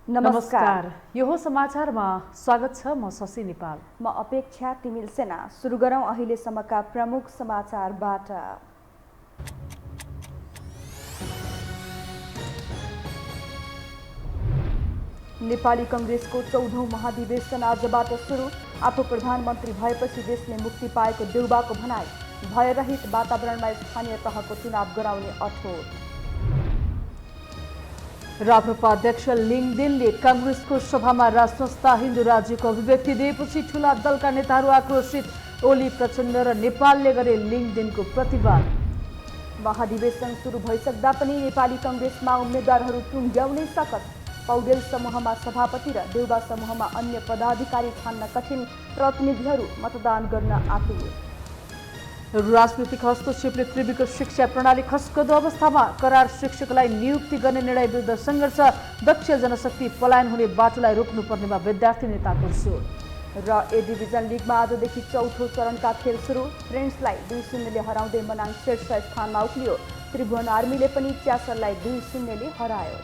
नमस्कार। यो हो समाचारमा स्वागत छ। म शशि नेपाल। म अपेक्षा तिमिल सेना। सुरु गरौँ अहिलेसम्मका प्रमुख समाचारबाट। नेपाली कांग्रेसको 14औं महाधिवेशन आजबाट सुरु। आफू प्रधानमन्त्री भएपछि देशले मुक्ति पाएको देउबाको भनाई। भयरहित वातावरणमा स्थानीय तहको चुनाव गराउने अठोट। राप्रपा अध्यक्ष लिङदेनले कांग्रेसको सभामा राजसंस्था हिन्दू राज्यको अभिव्यक्ति दिएपछि ठूला दलका नेताहरू आक्रोशित। ओली, प्रचण्ड र नेपालले गरे लिङदेनको प्रतिवाद। महाधिवेशन सुरु भइसक्दा पनि नेपाली कांग्रेसमा उम्मेद्वारहरू टुङ्ग्याउनै सकत। पौडेल समूहमा सभापति र देउबा समूहमा अन्य पदाधिकारी छान्न कठिन। प्रतिनिधिहरू मतदान गर्न आतुर। राजनीतिक हस्तक्षेपले त्रिविको शिक्षा प्रणाली खस्कदो अवस्थामा। करार शिक्षकलाई नियुक्ति गर्ने निर्णय विरुद्ध सङ्घर्ष। दक्ष जनशक्ति पलायन हुने बाटोलाई रोक्नुपर्नेमा विद्यार्थी नेताको जोड। र ए डिभिजन लिगमा आजदेखि चौथो चरणका खेल सुरु। फ्रेन्ड्सलाई 2-0ले हराउँदै मनाङ शीर्ष स्थानमा उक्लियो। त्रिभुवन आर्मीले पनि च्यासरलाई 2-0ले हरायो।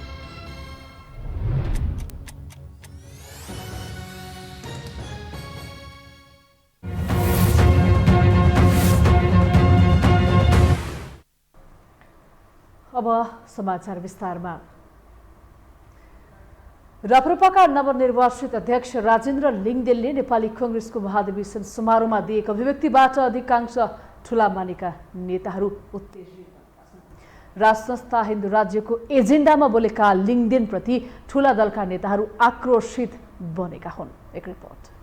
अब समाचार विस्तारमा। राप्रपाका नवनिर्वाचित अध्यक्ष राजेन्द्र लिङदेनले नेपाली कांग्रेसको महाधिवेशन समारोहमा दिएको अभिव्यक्तिबाट अधिकांश ठूला मानेका नेताहरू उत्तेजित। राजसंस्था हिन्दू राज्यको एजेन्डामा बोलेका लिङदेनप्रति ठूला दलका नेताहरू आक्रोशित बनेका हुन्। एक रिपोर्ट।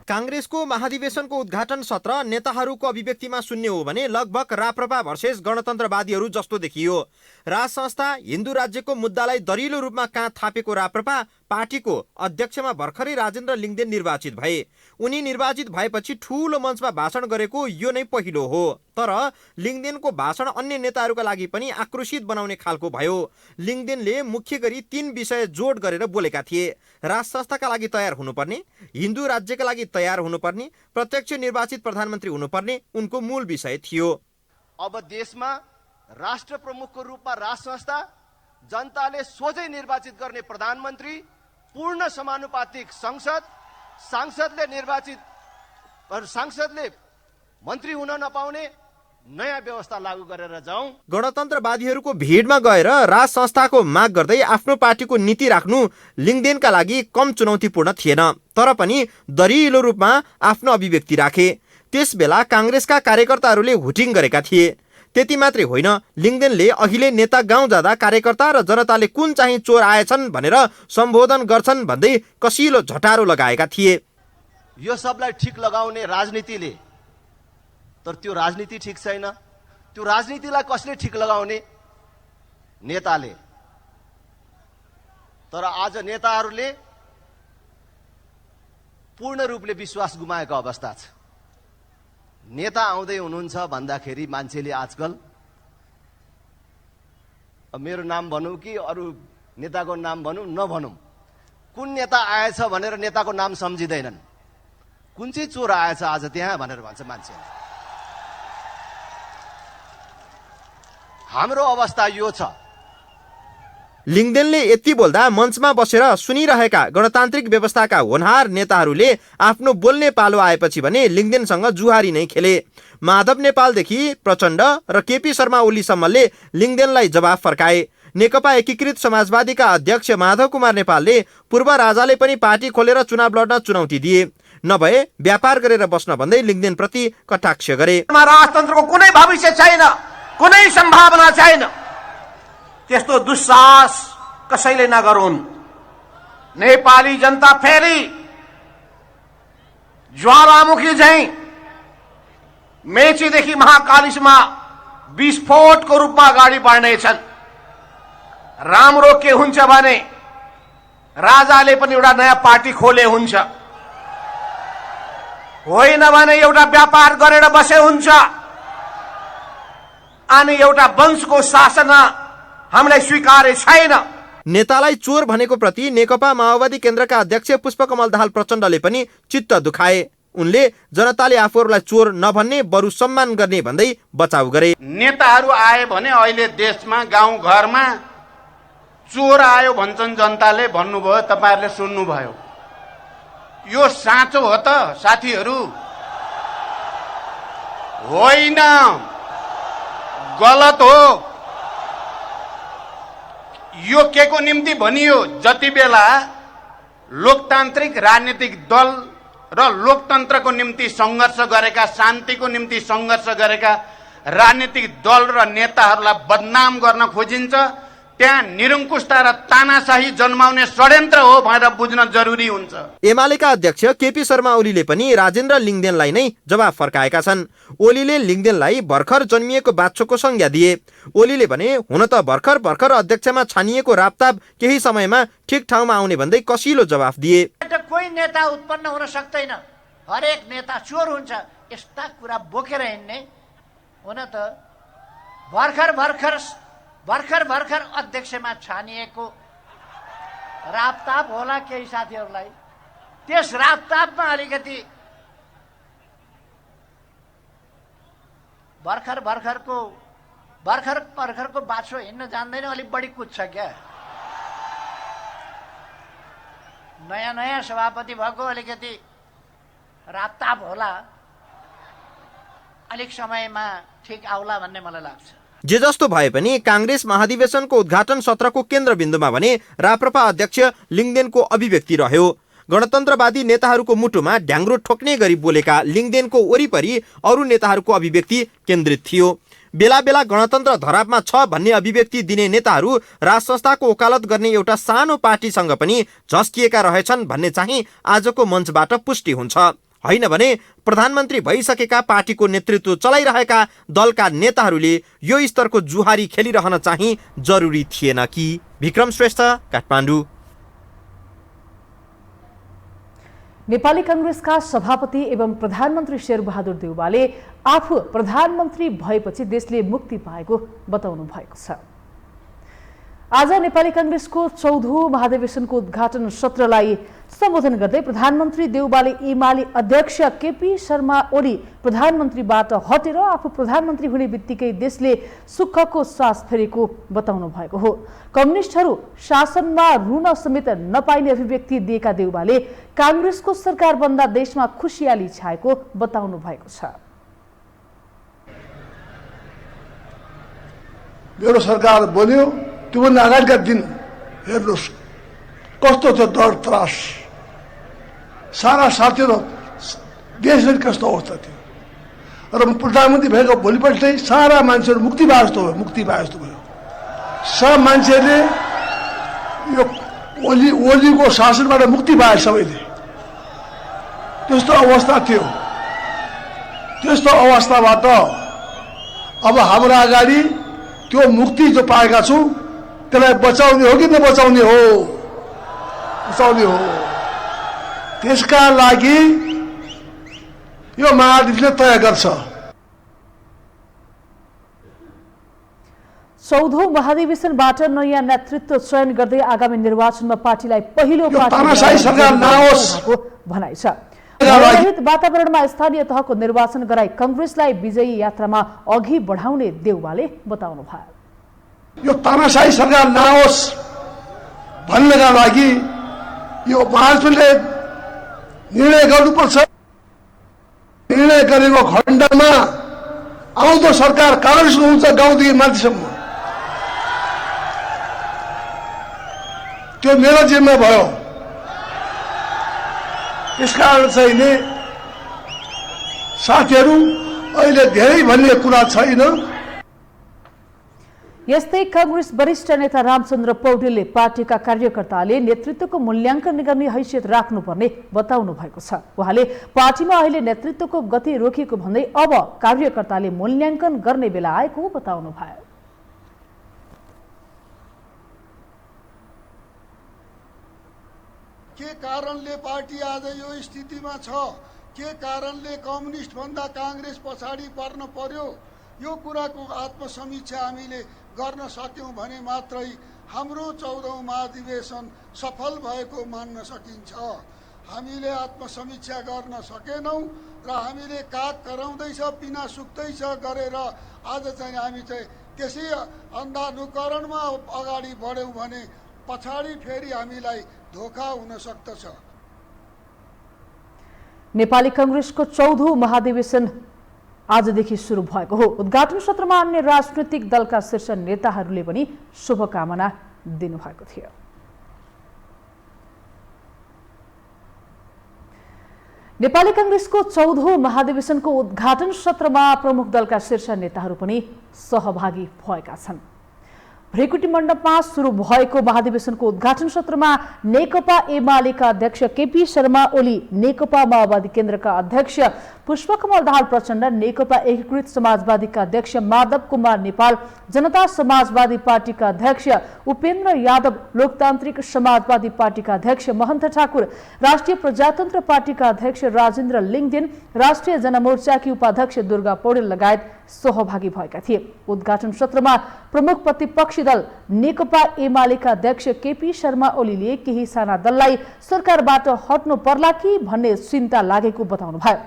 कांग्रेसको महाधिवेशनको उद्घाटन सत्र नेताहरूको अभिव्यक्तिमा सुन्ने हो भने लगभग राप्रपा भर्सेस गणतन्त्रवादीहरू जस्तो देखियो। राजसंस्था हिन्दू राज्यको मुद्दालाई दरिलो रूपमा काँध थापेको राप्रपा पार्टीको अध्यक्षमा भर्खरै राजेन्द्र लिङदेन निर्वाचित भए। उनी निर्वाचित भएपछि ठूलो मञ्चमा भाषण गरेको यो नै पहिलो हो। तर लिङदेनको भाषण अन्य नेताहरूका लागि पनि आक्रोशित बनाउने खालको भयो। लिङदेनले मुख्य गरी 3 विषय जोड गरेर बोलेका थिए। राजसंस्थाका लागि तयार हुनुपर्ने, हिन्दू राज्यका लागि तयार हुनुपर्ने, प्रत्यक्ष निर्वाचित प्रधानमन्त्री हुनुपर्ने उनको मूल विषय थियो। अब देशमा राष्ट्र प्रमुखको रूपमा राजसंस्था, जनताले सोझै निर्वाचित गर्ने प्रधानमन्त्री, पूर्ण समानुपातिक संसद, सांसदले मन्त्री हुन नपाउने नयाँ व्यवस्था लागू गरेर जाउँ। गणतन्त्रवादीहरूको भिडमा गएर राजसंस्थाको माग गर्दै आफ्नो पार्टीको नीति राख्नु लिङदेनका लागि कम चुनौतीपूर्ण थिएन। तर पनि दरिलो रूपमा आफ्नो अभिव्यक्ति राखे। त्यसबेला कांग्रेसका कार्यकर्ताहरूले हुटिङ गरेका थिए। त्यति मात्रै होइन, लिङदेनले अहिले नेता गाउँ जाँदा कार्यकर्ता र जनताले कुन चाहिँ चोर आएछन् भनेर सम्बोधन गर्छन् भन्दै कसिलो झटारो लगाएका थिए। यो सबलाई ठिक लगाउने राजनीतिले, तर त्यो राजनीति ठिक छैन। त्यो राजनीतिलाई कसले ठिक लगाउने? नेताले। तर आज नेताहरूले पूर्ण रूपले विश्वास गुमाएको अवस्था छ। नेता आउँदै हुनुहुन्छ भन्दाखेरि मान्छेले आजकल मेरो नाम भनौँ कि अरू नेताको नाम भनौँ नभनौँ, कुन नेता आएछ भनेर नेताको नाम सम्झिँदैनन्। कुन चाहिँ चोर आएछ आज त्यहाँ भनेर भन्छ मान्छेले। हाम्रो अवस्था यो छ। लिङदेनले यति बोल्दा मञ्चमा बसेर सुनिरहेका गणतान्त्रिक व्यवस्थाका होनहार नेताहरूले आफ्नो बोल्ने पालो आएपछि भने लिङदेनसँग जुहारी नै खेले। माधव नेपालदेखि प्रचण्ड र केपी शर्मा ओलीसम्मले लिङदेनलाई जवाफ फर्काए। नेकपा एकीकृत समाजवादीका अध्यक्ष माधव कुमार नेपालले पूर्व राजाले पनि पार्टी खोलेर चुनाव लड्न चुनौती दिए, नभए व्यापार गरेर बस्न भन्दै लिङदेनप्रति कटाक्ष गरे। राजतन्त्रको कुनै भविष्य छैन, कुनै सम्भावना छैन। त्यस्तो दुस्साहस कसैले नगरून्। नेपाली जनता फेरि ज्वालामुखी झैं मेचीदेखि महाकालिसमा विस्फोटको रूपमा अगाडि बढ्नेछन्। राम्रो के हुन्छ भने राजाले पनि एउटा नयाँ पार्टी खोले हुन्छ, होइन भने एउटा व्यापार गरेर बसे हुन्छ। अनि एउटा वंशको शासन हामीलाई स्वीकार्य छैन। नेतालाई चोर भनेको प्रति नेकपा माओवादी केन्द्रका अध्यक्ष पुष्पकमल दाहाल प्रचण्डले पनि चित्त दुखाए। उनले जनताले आफूहरूलाई चोर नभन्ने बरु सम्मान गर्ने भन्दै बचाउ गरे। नेताहरू आए भने अहिले देशमा गाउँ घरमा चोर आयो भन्छन् जनताले, भन्नुभयो, तपाईहरुले सुन्नुभयो। यो साँचो हो त साथीहरू? होइन, गलत हो। यो के को निम्ति भनियो? जति बेला लोकतान्त्रिक राजनीतिक दल र लोकतन्त्रको निम्ति सङ्घर्ष गरेका, शान्तिको निम्ति सङ्घर्ष गरेका राजनीतिक दल र नेताहरूलाई बदनाम गर्न खोजिन्छ, त्यहाँ निरङ्कुशता र तानाशाही जन्माउने षड्यन्त्र हो भनेर बुझ्न जरुरी हुन्छ। एमालेका अध्यक्ष केपी शर्मा ओलीले पनि राजेन्द्र लिङदेनलाई नै जवाफ फर्काएका छन्। ओलीले लिङदेनलाई भर्खर जन्मिएको बाछोको संज्ञा दिए। ओलीले भने हुन त भर्खर भर्खर अध्यक्षमा छानिएको रापताप केही समयमा ठिक ठाउँमा आउने भन्दै कसिलो जवाफ दिए। कोही नेता उत्पन्न हुन सक्दैन, हरेक नेता चोर हुन्छ, यस्ता कुरा बोकेर हिँड्ने हुन त भर्खर अध्यक्षमा छानिएको रापताप होला केही साथीहरूलाई। त्यस रापतापमा अलिकति भर्खरको बाछो हिँड्न जान्दैन, अलिक बढी कुद्छ क्या। नयाँ सभापति भएको अलिकति रापताप होला, अलिक समयमा ठिक आउला भन्ने मलाई लाग्छ। जे जस्तो भए पनि कांग्रेस महाधिवेशनको उद्घाटन सत्रको केन्द्रबिन्दुमा भने राप्रपा अध्यक्ष लिङदेनको अभिव्यक्ति रह्यो। गणतन्त्रवादी नेताहरूको मुटुमा ढ्याङ्ग्रो ठोक्ने गरी बोलेका लिङदेनको वरिपरि अरू नेताहरूको अभिव्यक्ति केन्द्रित थियो। बेला बेला गणतन्त्र धरापमा छ भन्ने अभिव्यक्ति दिने नेताहरू राज संस्थाको वकालत गर्ने एउटा सानो पार्टीसँग पनि झस्किएका रहेछन् भन्ने चाहिँ आजको मञ्चबाट पुष्टि हुन्छ। होइन भने प्रधानमन्त्री भइसकेका पार्टीको नेतृत्व चलाइरहेका दलका नेताहरूले यो स्तरको जुहारी खेलिरहन चाहिँ जरुरी थिएन कि? विक्रम श्रेष्ठ, काठमाडौँ। नेपाली कांग्रेसका सभापति एवं प्रधानमन्त्री शेरबहादुर देउवाले आफू प्रधानमन्त्री भएपछि देशले मुक्ति पाएको बताउनु भएको छ। आज नेपाली कांग्रेसको 14औं महाधिवेशनको उद्घाटन सत्रलाई सम्बोधन गर्दै प्रधानमन्त्री देउवाले एमाले अध्यक्ष केपी शर्मा ओली प्रधानमन्त्रीबाट हटेर आफू प्रधानमन्त्री हुने बित्तिकै देशले सुखको सास फेरेको बताउनु भएको हो। कम्युनिस्टहरू शासनमा रुन समेत नपाइने अभिव्यक्ति दिएका देउवाले कांग्रेसको सरकार बन्दा देशमा खुशियाली छाएको बताउनु भएको छ। मेरो सरकार बन्यो, त्योभन्दा अगाडिका दिन हेर्नुहोस् कस्तो थियो डर त्रास, सारा साथीहरू देशभरि कस्तो अवस्था थियो। र प्रधानमन्त्री भएको भोलिपल्टै सारा मान्छेहरू मुक्ति पाए जस्तो भयो। सब मान्छेले यो ओलीको शासनबाट मुक्ति पाए सबैले। त्यस्तो अवस्था थियो। त्यस्तो अवस्थाबाट अब हाम्रो अगाडि त्यो मुक्ति जो पाएका छौँ त्यसलाई बचाउने हो कि नबचाउने हो? बचाउने हो। त्यसका लागि यो महाधिवेशनले तय गर्छ। 14औं महाधिवेशनबाट नयाँ नेतृत्व चयन गर्दै आगामी निर्वाचनमा पार्टीलाई पहिलो तानाशाही सरकार नहोस् भनाइ छ। रहित वातावरणमा स्थानीय तहको निर्वाचन गराई कांग्रेसलाई विजयी यात्रामा अघि बढाउने देउवाले बताउनु भयो। यो तानाशाही सरकार नहोस् भन्नका लागि यो महाधिवेशनले निर्णय गर्नुपर्छ। निर्णय गरेको खण्डमा आउँदो सरकार कांग्रेसको हुन्छ, गाउँदेखि माथिसम्म। त्यो मेरो जिम्मा भयो। त्यसकारण चाहिँ नि साथीहरू अहिले धेरै भन्ने कुरा छैन। यस्तै कांग्रेस वरिष्ठ नेता रामचन्द्र पौडेलले पार्टीका कार्यकर्ताले नेतृत्वको मूल्याङ्कन गर्ने हैसियत राख्नुपर्ने बताउनु भएको छ। उहाँले पार्टीमा अहिले नेतृत्वको गति रोकिएको भन्दै अब कार्यकर्ताले मूल्याङ्कन गर्ने बेला आएको बताउनु भयो। के कारणले पार्टी आज यो स्थितिमा छ, के कारणले कम्युनिस्ट भन्दा कांग्रेस पछाडि पर्न पर्यो, यो कुराको आत्मसमीक्षा हामीले गर्न सक्यौं भने मात्रै हाम्रो 14औं महाधिवेशन सफल भएको मान्न सकिन्छ। हामीले आत्मसमीक्षा गर्न सकेनौं र हामीले काग कराउँदैछ, पिना सुक्दैछ गरेर आज चाहिँ हामी चाहिँ त्यसै अन्धानुकरणमा अगाडि बढ्यौं भने पछाडि फेरि हामीलाई धोका हुन सक्दछ। नेपाली कांग्रेसको 14औं महाधिवेशन आजदेखि सुरु भएको हो। उद्घाटन सत्रमा अन्य राजनैतिक दलका शीर्ष नेताहरूले पनि शुभकामना दिनुभएको थियो। नेपाली कांग्रेसको 14औं महाधिवेशनको उद्घाटन सत्रमा प्रमुख दलका शीर्ष नेताहरू पनि सहभागी भएका छन्। भ्रेकुटी मण्डपमा सुरु भएको महाधिवेशनको उद्घाटन सत्रमा नेकपा एमालेका अध्यक्ष केपी शर्मा ओली, नेकपा माओवादी केन्द्रका अध्यक्ष पुष्पकमल दाहाल प्रचण्ड, नेकपा एकीकृत समाजवादीका अध्यक्ष माधव कुमार नेपाल, जनता समाजवादी पार्टीका अध्यक्ष उपेन्द्र यादव, लोकतान्त्रिक समाजवादी पार्टीका अध्यक्ष महन्त ठाकुर, राष्ट्रिय प्रजातन्त्र पार्टीका अध्यक्ष राजेन्द्र लिङदेन, राष्ट्रिय जनमोर्चाकी उपाध्यक्ष दुर्गा पौडेल लगायत सहभागी भएका थिए। उद्घाटन सत्रमा प्रमुख प्रतिपक्षी दल नेकपा एमालेका अध्यक्ष केपी शर्मा ओलीले केही साना दललाई सरकारबाट हट्नु पर्ला कि भन्ने चिन्ता लागेको बताउनुभयो।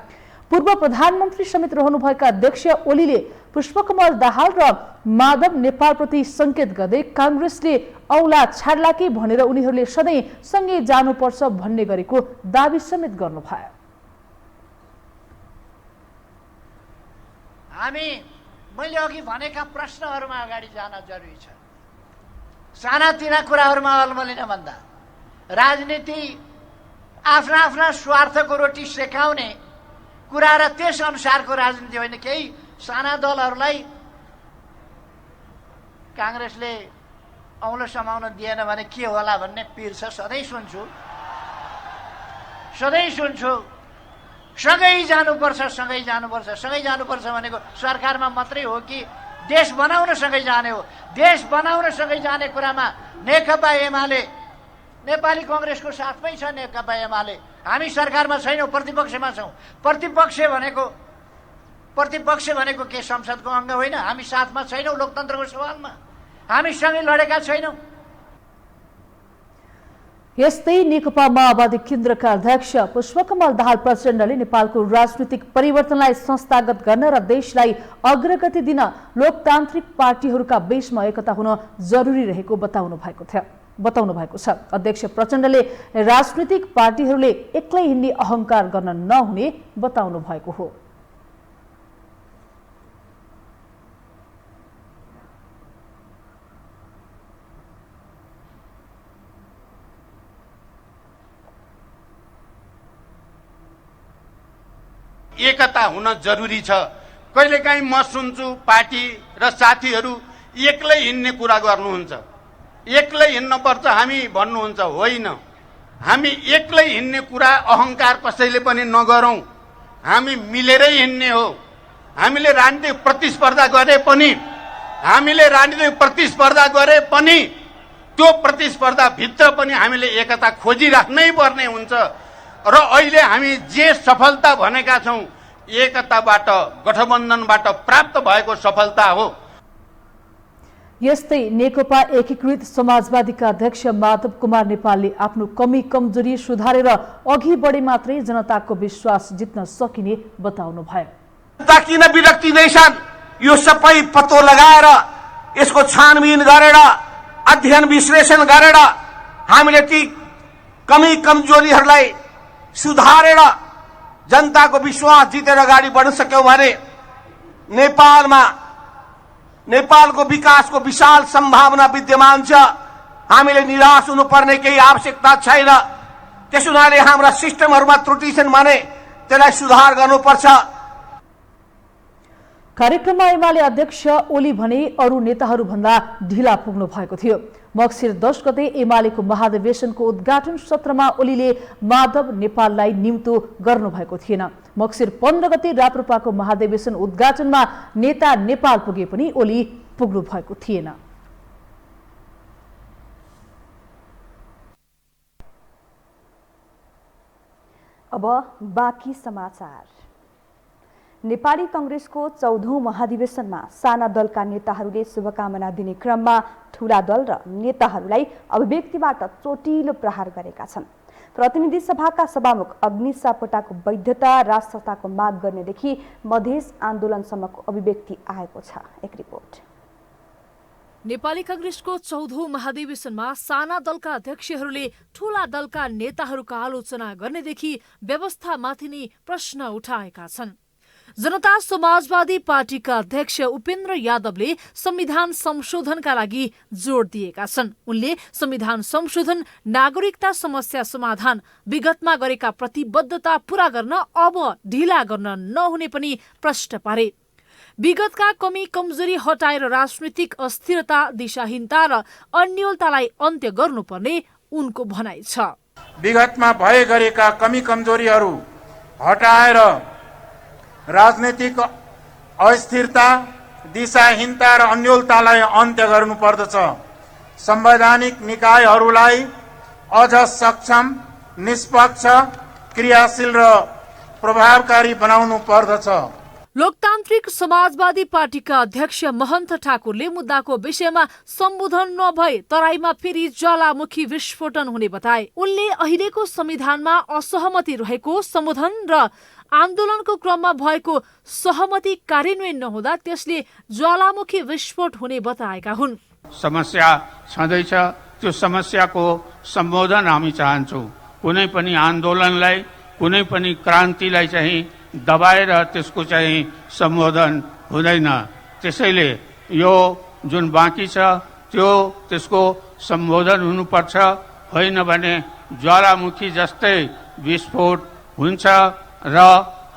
पूर्व प्रधानमन्त्री समेत रहनुभएका अध्यक्ष ओलीले पुष्पकमल दाहाल र माधव नेपालप्रति संकेत गर्दै कांग्रेसले औला छाड्ला कि भनेर उनीहरूले सधैँ सँगै जानुपर्छ भन्ने गरेको दावी समेत गर्नुभयो। मैले अघि भनेका प्रश्नहरूमा अगाडि जान जरुरी छ। सानातिना कुराहरूमा अलमलिन भन्दा राजनीति आफ्ना आफ्ना स्वार्थको रोटी सेकाउने कुरा र त्यस अनुसारको राजनीति होइन। केही साना दलहरूलाई कांग्रेसले औलो समाउन दिएन भने के होला भन्ने पीर छ। सधैँ सुन्छु सँगै जानुपर्छ भनेको सरकारमा मात्रै हो कि देश बनाउन सँगै जाने हो? देश बनाउन सँगै जाने कुरामा नेकपा एमाले नेपाली कांग्रेसको साथमै छ। नेकपा एमाले हामी सरकारमा छैनौँ, प्रतिपक्षमा छौँ। प्रतिपक्ष भनेको के संसदको अङ्ग होइन? हामी साथमा छैनौँ लोकतन्त्रको सवालमा, हामी सँगै लडेका छैनौँ। यस्तै नेकपा माओवादी केन्द्रका अध्यक्ष पुष्पकमल दाहाल प्रचण्डले नेपालको राजनीतिक परिवर्तनलाई संस्थागत गर्न र देशलाई अग्रगति दिन लोकतान्त्रिक पार्टीहरूका बीचमा एकता हुन जरुरी रहेको बताउनु भएको छ। अध्यक्ष प्रचण्डले राजनीतिक पार्टीहरूले एक्लै हिँड्ने अहंकार गर्न नहुने बताउनु भएको हो। एकता हुन जरुरी छ। कहिलेकाहीँ म सुन्छु पार्टी र साथीहरू एक्लै हिँड्ने कुरा गर्नुहुन्छ, एक्लै हिँड्नुपर्छ हामी भन्नुहुन्छ। होइन, हामी एक्लै हिँड्ने कुरा अहंकार कसैले पनि नगरौं। हामी मिलेरै हिँड्ने हो। हामीले राजनीतिक प्रतिस्पर्धा गरे पनि त्यो प्रतिस्पर्धा भित्र पनि हामीले एकता खोजिराख्नै पर्ने हुन्छ। र अहिले हामी जे सफलता भनेका छौं एकताबाट, गठबन्धनबाट प्राप्त भएको सफलता हो। यस्तै नेकपा एकीकृत समाजवादीका अध्यक्ष माधव कुमार नेपालले आफ्नो कमी कमजोरी सुधारेर अघि बढे मात्रै जनताको विश्वास जित्न सकिने बताउनु भयो। किन विरक्ति नैछन् यो सबै पत्तो लगाएर यसको छानबिन गरेर अध्ययन विश्लेषण गरेर हामीले ती कमी कमजोरीहरूलाई सुधारेर जनताको विश्वास जितेर अगाडि बढ्न सक्यौं भने नेपालको विकासको विशाल सम्भावना विद्यमान छ। हामीले निराश हुनुपर्ने केही आवश्यकता छैन। त्यसो हुनाले हाम्रा सिस्टमहरूमा त्रुटि छन् भने त्यसलाई सुधार गर्नुपर्छ। कार्यक्रममा एमाले अध्यक्ष ओली भने अरू नेताहरू भन्दा ढिला पुग्नु भएको थियो। मक्सिर 10 गते एमालेको महाधिवेशनको उद्घाटन सत्रमा ओलीले माधव नेपाललाई निम्तो गर्नुभएको थिएन। मक्सिर 15 गते राप्रपाको महाधिवेशन उद्घाटनमा नेता नेपाल पुगे पनि ओली पुग्नु भएको थिएन। अब बाँकी समाचार। नेपाली कांग्रेसको 14औं महाधिवेशनमा साना दलका नेताहरूले शुभकामना दिने क्रममा ठूला दल र नेताहरूलाई अभिव्यक्तिबाट चोटिलो प्रहार गरेका छन्। प्रतिनिधि सभाका सभामुख अग्नि सापकोटाको वैधता राष्ट्रताको माग गर्नेदेखि मधेस आन्दोलनसम्मको अभिव्यक्ति आएको छ। एक रिपोर्ट। नेपाली कांग्रेसको 14औं महाधिवेशनमा साना दलका अध्यक्षहरूले ठूला दलका नेताहरूका आलोचना गर्नेदेखि व्यवस्थामाथि नै प्रश्न उठाएका छन्। जनता समाजवादी पार्टीका अध्यक्ष उपेन्द्र यादवले संविधान संशोधनका लागि जोड दिएका छन्। उनले संविधान संशोधन, नागरिकता समस्या समाधान, विगतमा गरेका प्रतिबद्धता पूरा गर्न अब ढिला गर्न नहुने पनि प्रश्न पारे। विगतका कमी कमजोरी हटाएर राजनीतिक अस्थिरता, दिशाहीनता र अन्योलतालाई अन्त्य गर्नुपर्ने उनको भनाइ छ। विगतमा भए गरेका कमी कमजोरीहरू हटाएर राजनीतिक अस्थिरता, दिशाहीनता र अन्योलतालाई अन्त्य गर्नुपर्दछ। संवैधानिक निकायहरूलाई अझ सक्षम, निष्पक्ष, क्रियाशील र प्रभावकारी बनाउनु पर्दछ। लोकतान्त्रिक समाजवादी पार्टीका अध्यक्ष महन्त ठाकुरले मुद्दाको विषयमा सम्बोधन नभए तराईमा फेरि ज्वालामुखी विस्फोटन हुने बताए। उनले अहिलेको संविधानमा असहमति रहेको, सम्बोधन र आन्दोलनको क्रममा भएको सहमति कार्यान्वयन नहुँदा त्यसले ज्वालामुखी विस्फोट हुने बताएका हुन्। समस्या छँदैछ, त्यो समस्याको सम्बोधन हामी चाहन्छौँ। कुनै पनि आन्दोलनलाई, कुनै पनि क्रान्तिलाई चाहिँ दबाएर त्यसको चाहिँ सम्बोधन हुँदैन। त्यसैले यो जुन बाँकी छ त्यो त्यसको सम्बोधन हुनुपर्छ, होइन भने ज्वालामुखी जस्तै विस्फोट हुन्छ र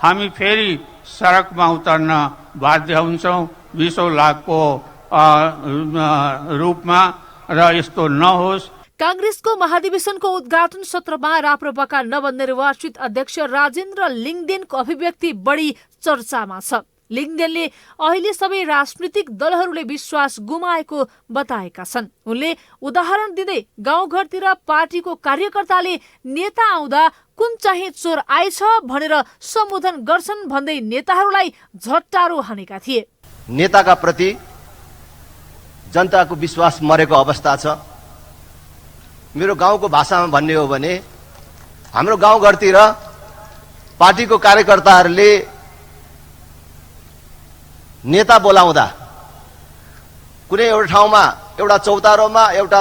हामी फेरि सडकमा उतर्न बाध्य हुन्छौँ 20 लाखको रूपमा, र यस्तो नहोस्। कांग्रेसको महाधिवेशनको उद्घाटन सत्रमा राप्रपाका नवनिर्वाचित अध्यक्ष राजेन्द्र लिङदेनको अभिव्यक्ति बढी चर्चामा छ। लिङदेनले अहिले सबै राजनीतिक दलहरूले विश्वास गुमाएको बताएका छन्। उनले उदाहरण दिँदै गाउँघरतिर पार्टीको कार्यकर्ताले नेता आउँदा कुन चाहिँ चोर आएछ भनेर सम्बोधन गर्छन् भन्दै नेताहरूलाई झट्टारो हानेका थिए। नेताका प्रति जनताको विश्वास मरेको अवस्था छ। मेरो गाउँको भाषामा भन्ने हो भने हाम्रो गाउँघरतिर पार्टीको कार्यकर्ताहरूले नेता बोलाउँदा कुनै एउटा ठाउँमा, एउटा चौतारोमा, एउटा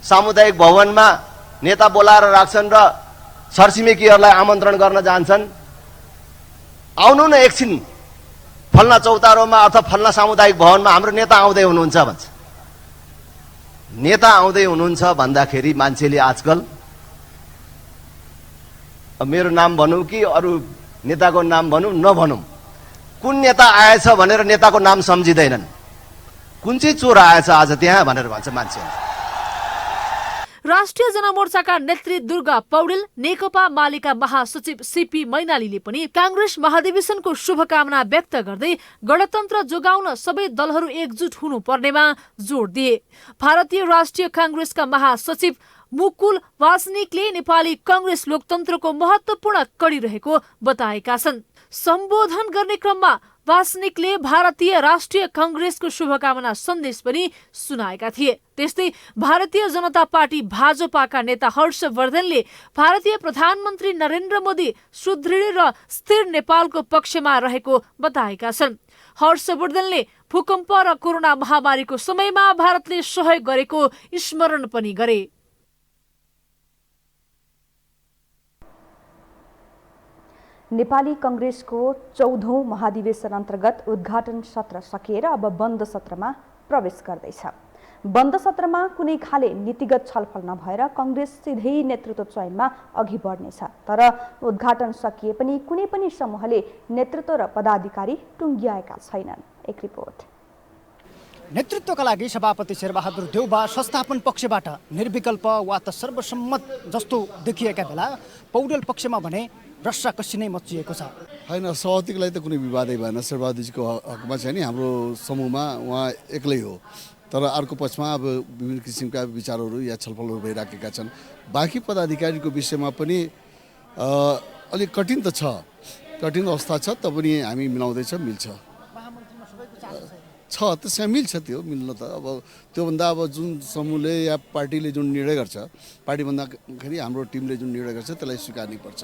सामुदायिक भवनमा नेता बोलाएर राख्छन् र छरछिमेकीहरूलाई आमन्त्रण गर्न जान्छन्। आउनु न एकछिन फल्ना चौतारोमा अथवा फल्ना सामुदायिक भवनमा हाम्रो नेता आउँदै हुनुहुन्छ भन्छ। नेता आउँदै हुनुहुन्छ भन्दाखेरि मान्छेले आजकल मेरो नाम भनौँ कि अरू नेताको नाम भनौँ नभनौँ, कुन नेता आएछ भनेर नेताको नाम सम्झिँदैनन्। कुन चाहिँ चोर आएछ आज त्यहाँ भनेर भन्छ मान्छेले। राष्ट्रिय जनमोर्चाका नेत्री दुर्गा पौडेल, नेकपा मालेका महासचिव सीपी मैनालीले पनि कांग्रेस महाधिवेशनको शुभकामना व्यक्त गर्दै गणतन्त्र जोगाउन सबै दलहरू एकजुट हुनुपर्नेमा जोड दिए। भारतीय राष्ट्रिय कांग्रेसका महासचिव मुकुल वासनिकले नेपाली कांग्रेस लोकतन्त्रको महत्वपूर्ण कडी रहेको बताएका छन्। सम्बोधन गर्ने क्रममा वासनिकले भारतीय राष्ट्रिय कांग्रेसको शुभकामना सन्देश पनि सुनाएका थिए। त्यस्तै भारतीय जनता पार्टी भाजपाका नेता हर्षवर्धनले भारतीय प्रधानमन्त्री नरेन्द्र मोदी सुदृढ र स्थिर नेपालको पक्षमा रहेको बताएका छन्। हर्षवर्धनले भूकम्प र कोरोना महामारीको समयमा भारतले सहयोग गरेको स्मरण पनि गरे। नेपाली कांग्रेसको 14औं महाधिवेशन अन्तर्गत उद्घाटन सत्र सकिएर अब बन्द सत्रमा प्रवेश गर्दैछ। बन्द सत्रमा कुनै खाले नीतिगत छलफल नभएर कांग्रेस सिधै नेतृत्व चयनमा अघि बढ्नेछ। तर उद्घाटन सकिए पनि कुनै पनि समूहले नेतृत्व र पदाधिकारी टुङ्ग्याएका छैनन्। एक रिपोर्ट। नेतृत्वका लागि सभापति शेरबहादुर देउबा संस्थापन पक्षबाट निर्विकल्प वा त सर्वसम्मत जस्तो देखिएका बेला पौडेल पक्षमा भने रस्साकसी नै मचिएको छ। होइन, सभापतिको लागि त कुनै विवादै भएन। शेरबहादुरजीको हकमा चाहिँ नि हाम्रो समूहमा उहाँ एक्लै हो। तर अर्को पक्षमा अब विभिन्न किसिमका विचारहरू या छलफलहरू भइराखेका छन्। बाँकी पदाधिकारीको विषयमा पनि अलिक कठिन त छ, कठिन अवस्था छ, त पनि हामी मिलाउँदैछ, मिल्छ छ त्यसमा मिल्छ। त्यो मिल्न त अब त्योभन्दा अब जुन समूहले या पार्टीले जुन निर्णय गर्छ, पार्टी भन्दाखेरि हाम्रो टिमले जुन निर्णय गर्छ त्यसलाई स्वीकार्नै पर्छ।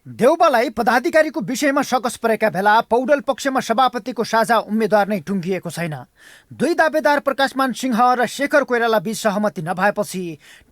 देउबालाई पदाधिकारीको विषयमा सकस परेका बेला पौडेल पक्षमा सभापतिको साझा उम्मेद्वार नै टुङ्गिएको छैन। दुई दावेदार प्रकाशमान सिंह र शेखर कोइराला बीच सहमति नभएपछि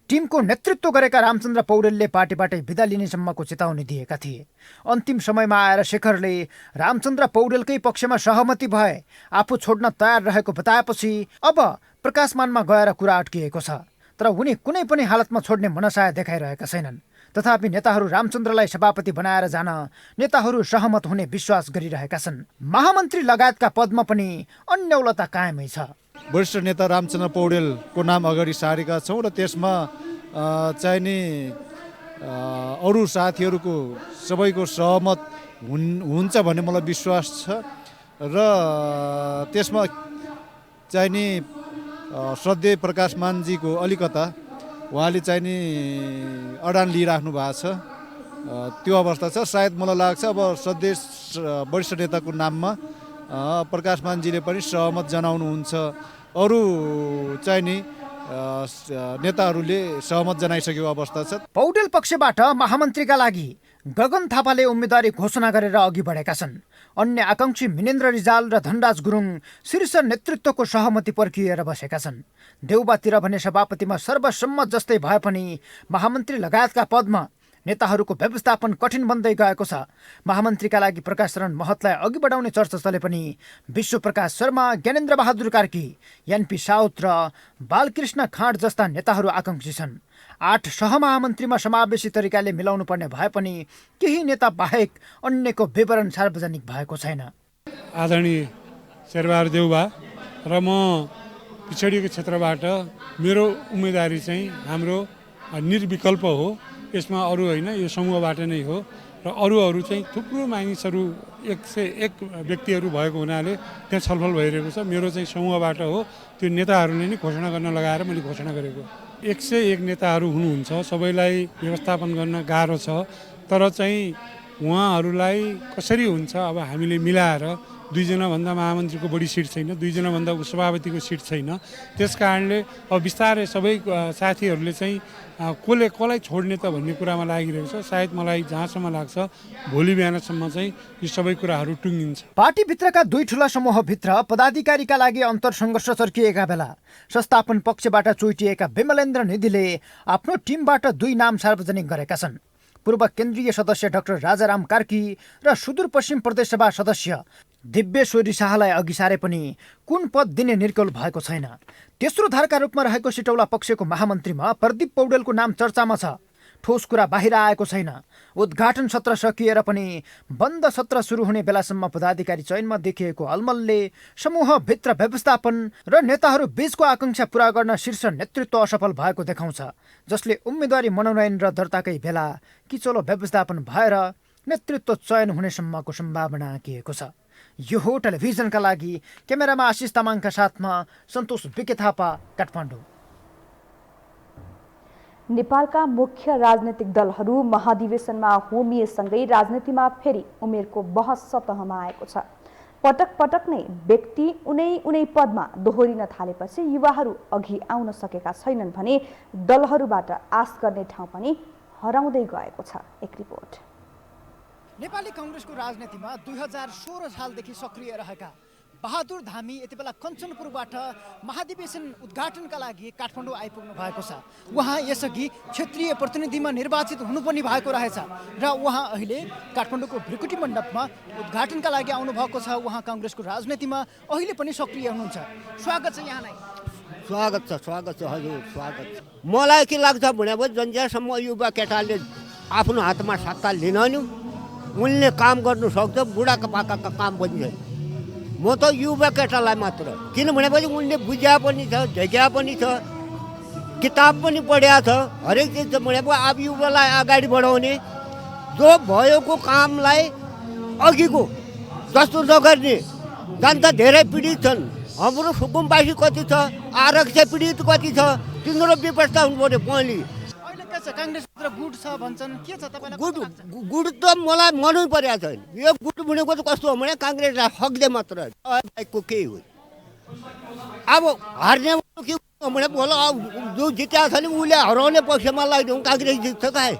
टिमको नेतृत्व गरेका रामचन्द्र पौडेलले पार्टीबाटै बिदा लिनेसम्मको चेतावनी दिएका थिए। अन्तिम समयमा आएर शेखरले रामचन्द्र पौडेलकै पक्षमा सहमति भए आफू छोड्न तयार रहेको बताएपछि अब प्रकाशमानमा गएर कुरा अड्किएको छ। तर उनी कुनै पनि हालतमा छोड्ने मनसाय देखाइरहेका छैनन्। तथापि नेताहरू रामचन्द्रलाई सभापति बनाएर जान नेताहरू सहमत हुने विश्वास गरिरहेका छन्। महामन्त्री लगायतका पदमा पनि अन्यौलता कायमै छ। वरिष्ठ नेता रामचन्द्र पौडेलको नाम अगाडि सारेका छौँ र त्यसमा चाहिने अरू साथीहरूको सबैको सहमत हुन्छ भन्ने मलाई विश्वास छ र त्यसमा चाहिने श्रद्धेय प्रकाशमानजीको अलिकता उहाँले चाहिने अडान लिइराख्नु भएको छ, त्यो अवस्था छ। सायद मलाई लाग्छ अब श्रद्धेय वरिष्ठ नेताको नाममा प्रकाशमानजीले पनि सहमत जनाउनुहुन्छ। अरू चाहिने नेताहरूले सहमत जनाइसकेको अवस्था छ। पौडेल पक्षबाट महामन्त्रीका लागि गगन थापाले उम्मेदवारी घोषणा गरेर अघि बढेका छन्। अन्य आकांक्षी मिनेन्द्र रिजाल र धनराज गुरुङ शीर्ष नेतृत्वको सहमति पर्खिएर बसेका छन्। देउबातिर भने सभापतिमा सर्वसम्मत जस्तै भए पनि महामन्त्री लगायतका पदमा नेताहरूको व्यवस्थापन कठिन बन्दै गएको छ। महामन्त्रीका लागि प्रकाश शरण महतलाई अघि बढाउने चर्चा चले पनि विश्वप्रकाश शर्मा, ज्ञानेन्द्र बहादुर कार्की, एनपी साउद र बालकृष्ण खाँड जस्ता नेताहरू आकांक्षी छन्। 8 सहमहामन्त्रीमा समावेशी तरिकाले मिलाउनु पर्ने भए पनि केही नेता बाहेक अन्यको विवरण सार्वजनिक भएको छैन। आदरणीय शेरबहादुर देउबा र म पिछडिएको क्षेत्रबाट मेरो उम्मेदवारी चाहिँ हाम्रो निर्विकल्प हो। यसमा अरू होइन, यो समूहबाट नै हो र अरूहरू चाहिँ थुप्रो मानिसहरू 101 व्यक्तिहरू भएको हुनाले त्यहाँ छलफल भइरहेको छ। मेरो चाहिँ समूहबाट हो, त्यो नेताहरूले नै घोषणा गर्न लगाएर मैले घोषणा गरेको। 101 नेताहरू हुनुहुन्छ, सबैलाई व्यवस्थापन गर्न गाह्रो छ, तर चाहिँ उहाँहरूलाई कसरी हुन्छ अब हामीले मिलाएर 2 जनाभन्दा महामन्त्रीको बढी सिट छैन, 2 जनाभन्दा सभापतिको सिट छैन। त्यस कारणले अब बिस्तारै सबै साथीहरूले चाहिँ कसलाई छोड्ने त भन्ने कुरामा लागिरहेको छ। सायद मलाई जहाँसम्म लाग्छ भोलि बिहानसम्म चाहिँ यो सबै कुराहरू टुङ्गिन्छ। पार्टीभित्रका 2 ठुला समूहभित्र पदाधिकारीका लागि अन्तरसङ्घर्ष चर्किएका बेला संस्थापन पक्षबाट चुइटिएका विमलेन्द्र निधिले आफ्नो टिमबाट 2 नाम सार्वजनिक गरेका छन्। पूर्व केन्द्रीय सदस्य डाक्टर राजाराम कार्की र सुदूरपश्चिम प्रदेशसभा सदस्य दिव्येश्वरी शाहलाई अघि सारे पनि कुन पद दिने निर्कल भएको छैन। तेस्रो धारका रूपमा रहेको सिटौला पक्षको महामन्त्रीमा प्रदीप पौडेलको नाम चर्चामा छ। ठोस कुरा बाहिर आएको छैन। उद्घाटन सत्र सकिएर पनि बन्द सत्र सुरु हुने बेलासम्म पदाधिकारी चयनमा देखिएको अलमलले समूहभित्र व्यवस्थापन र नेताहरू बीचको आकांक्षा पूरा गर्न शीर्ष नेतृत्व असफल भएको देखाउँछ, जसले उम्मेदवारी मनोनयन र दर्ताकै बेला किचोलो व्यवस्थापन भएर नेतृत्व चयन हुनेसम्मको सम्भावना आँकिएको छ। यो हो टेलिभिजनका लागि क्यामेरामा आशिष तामाङका साथमा सन्तोष बिके थापा, काठमाडौँ। नेपालका मुख्य राजनैतिक दलहरू महाधिवेशनमा होमिएसँगै राजनीतिमा फेरि उमेरको बहस सतहमा आएको छ। पटक पटक नै व्यक्ति उनै पदमा दोहोरिन थालेपछि युवाहरू अघि आउन सकेका छैनन् भने दलहरूबाट आश गर्ने ठाउँ पनि हराउँदै गएको छ। एक रिपोर्ट। नेपाली कांग्रेसको राजनीतिमा 2016 सालदेखि सक्रिय रहेका बहादुर धामी यति बेला कञ्चनपुरबाट महाधिवेशन उद्घाटनका लागि काठमाडौँ आइपुग्नु भएको छ। उहाँ यसअघि क्षेत्रीय प्रतिनिधिमा निर्वाचित हुनुपर्ने भएको रहेछ र उहाँ अहिले काठमाडौँको भ्रिकुटी मण्डपमा उद्घाटनका लागि आउनुभएको छ। उहाँ कांग्रेसको राजनीतिमा अहिले पनि सक्रिय हुनुहुन्छ। स्वागत छ यहाँलाई। स्वागत छ हजुर, स्वागत छ। मलाई के लाग्छ भने जन्जेलसम्म युवा केटाले आफ्नो हातमा सत्ता लिन नि उनले काम गर्नु सक्छ, बुढाका पाकाका काम पनि छैन। म त युवा केटालाई मात्र, किनभने उनले बुझ्या पनि छ, झेक्या पनि छ, किताब पनि पढ्या छ, हरेक चिज छ। भने अब युवालाई अगाडि बढाउने, जो भएको कामलाई अघिको जस्तो नगर्ने। जनता धेरै पीडित छन्। हाम्रो सुकुम्बासी कति छ, आरक्षण पीडित कति छ, तिनीहरू व्यवस्था हुनु पर्यो। पहिले गुड छ भन्छन्, के छ तपाईलाई? गुड त मलाई मनै परेको छैन। यो गुड भनेको त कस्तो हो भने काङ्ग्रेसलाई हक्दे मात्र को केही हो। अब हार्ने के भने बोला जो जित्या छ नि उसले हराउने पक्षमा लाग्यो, काङ्ग्रेस जित्छ काहे?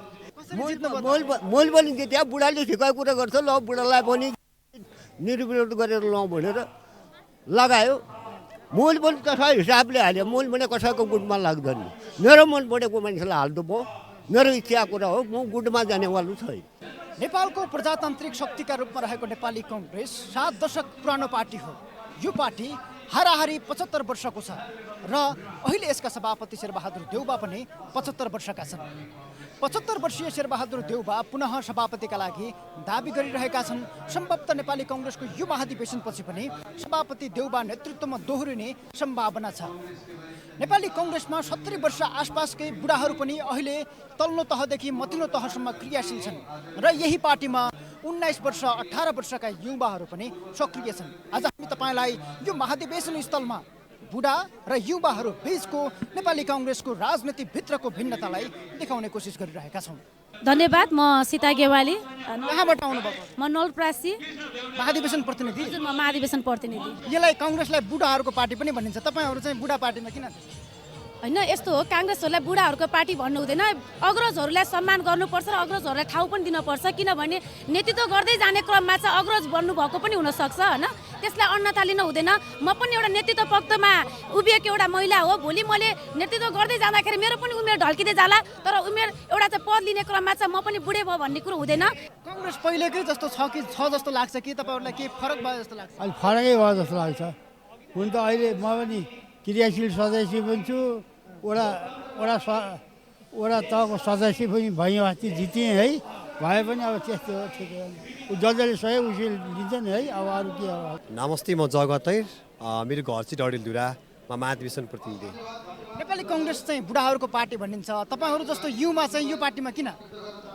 मोल पनि त्यहाँ बुढाले ठिकै कुरा गर्छ ल बुढालाई पनि निर्विरोध गरेर ल भनेर लगायो मोल पनि कसै हिसाबले हाल्यो मोल भने कसैको गुटमा लाग्दैन मेरो मन परेको मान्छेलाई हाल्दो भयो मेरो इच्छा कुरा हो म गुटमा जानेवाला छैन नेपालको प्रजातान्त्रिक शक्तिका रूपमा रहेको नेपाली कांग्रेस 7 दशक पुरानो पार्टी हो यो पार्टी हाराहारी 75 वर्षको छ र अहिले यसका सभापति शेरबहादुर देउबा पनि 75 वर्षका छन् 75 वर्षीय शेरबहादुर देउबा पुनः सभापतिका लागि दाबी गरिरहेका छन् सम्भवतः नेपाली कांग्रेसको यो महाधिवेशनपछि पनि सभापति देउबा नेतृत्वमा दोहोरिने सम्भावना छ नेपाली कांग्रेसमा 70 वर्ष आसपासकै बुढाहरू पनि अहिले तल्लो तहदेखि मथिल्लो तहसम्म क्रियाशील छन् र यही पार्टीमा 19 वर्ष 18 वर्षका युवाहरू पनि सक्रिय छन् आज हामी तपाईलाई यो महाधिवेशन स्थलमा बुढा र युवाहरू बीचको नेपाली कांग्रेसको राजनीति भित्रको भिन्नतालाई देखाउने कोसिस गरिरहेका छौँ। धन्यवाद। म सीता गेवाली। कहाँबाट आउनुभएको? म नवलपरासी महाधिवेशन प्रतिनिधि। म महाधिवेशन प्रतिनिधि। यसलाई कांग्रेसलाई बुढाहरूको पार्टी पनि भनिन्छ, तपाईहरु चाहिँ बुढा पार्टीमा किन? हैन यस्तो हो, कांग्रेसहरूलाई बुढाहरूको पार्टी भन्नु हुँदैन, अग्रजहरूलाई सम्मान गर्नुपर्छ र अग्रजहरूलाई ठाउँ पनि दिनुपर्छ, किनभने नेतृत्व गर्दै जाने क्रममा चाहिँ अग्रज बन्नु भएको पनि हुनसक्छ हैन, त्यसलाई अन्यथा लिन हुँदैन। म पनि एउटा नेतृत्व पक्षमा उभिएको एउटा महिला हो, भोलि मैले नेतृत्व गर्दै जाँदाखेरि मेरो पनि उमेर ढल्किँदै जाला, तर उमेर एउटा चाहिँ पद लिने क्रममा चाहिँ म पनि बुढे भयो भन्ने कुरो हुँदैन। कांग्रेस पहिलेकै जस्तो छ कि छ जस्तो लाग्छ कि तपाईँहरूलाई के फरक भयो जस्तो लाग्छ? अहिले फरकै भयो जस्तो लाग्छ। हुन त अहिले म पनि क्रियाशील सदस्य पनि छु, वडा तहको सदस्य पनि भएँ, अस्ति जितेँ है, भए पनि अब त्यस्तो हो, ठिकै हो, जसले सही उसले लिन्छ नि है। अब अरू के अब। नमस्ते, म जगत है, मेरो घर चाहिँ डडेलधुरा, म महाधिवेशन प्रतिनिधि। नेपाली कांग्रेस चाहिँ बुढाहरूको पार्टी भनिन्छ, तपाईँहरू जस्तो युवा चाहिँ यो पार्टीमा किन?